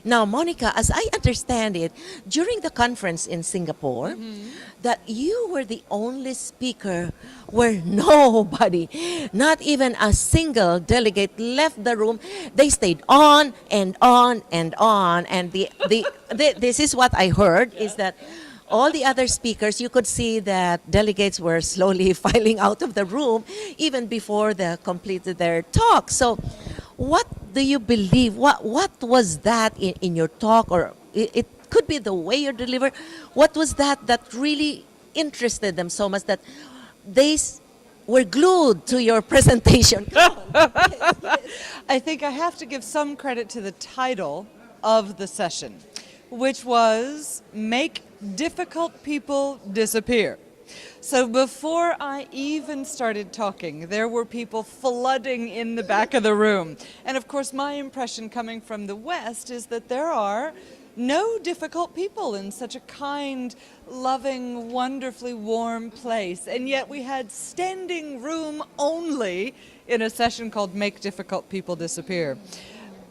Now, Monica, as I understand it, during the conference in Singapore, that you were the only speaker where nobody, not even a single delegate, left the room. They stayed on and on and on. And this is what I heard is that all the other speakers, you could see that delegates were slowly filing out of the room even before they completed their talk. So, what do you believe? What was that in your talk, or it could be the way you deliver? What was that really interested them so much that they were glued to your presentation? Come on. I think I have to give some credit to the title of the session, which was Make Difficult People Disappear. So before I even started talking, there were people flooding in the back of the room. And of course, my impression coming from the West is that there are no difficult people in such a kind, loving, wonderfully warm place. And yet we had standing room only in a session called Make Difficult People Disappear.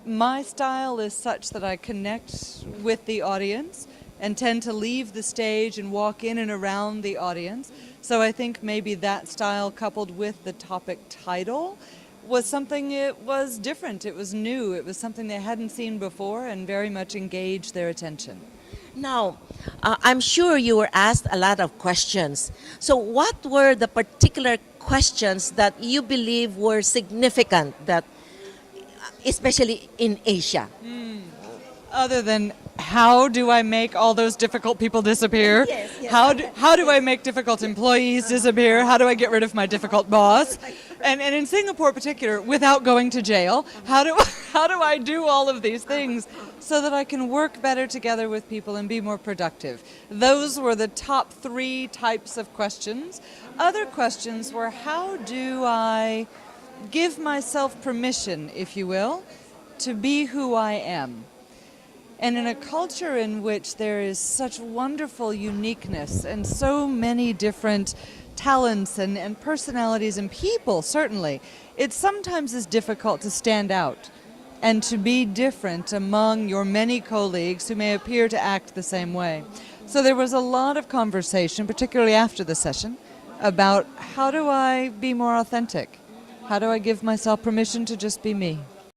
My style is such that I connect with the audience and tend to leave the stage and walk in and around the audience. So I think maybe that style coupled with the topic title was something, it was different, it was new, it was something they hadn't seen before and very much engaged their attention. Now, I'm sure you were asked a lot of questions. So what were the particular questions that you believe were significant, that especially in Asia? Other than how do I make all those difficult people disappear? Yes, yes. How do I make difficult employees disappear? How do I get rid of my difficult boss? And in Singapore in particular, without going to jail, how do I do all of these things so that I can work better together with people and be more productive? Those were the top 3 types of questions. Other questions were, how do I give myself permission, if you will, to be who I am? And in a culture in which there is such wonderful uniqueness and so many different talents and personalities and people, certainly, it sometimes is difficult to stand out and to be different among your many colleagues who may appear to act the same way. So there was a lot of conversation, particularly after the session, about how do I be more authentic? How do I give myself permission to just be me?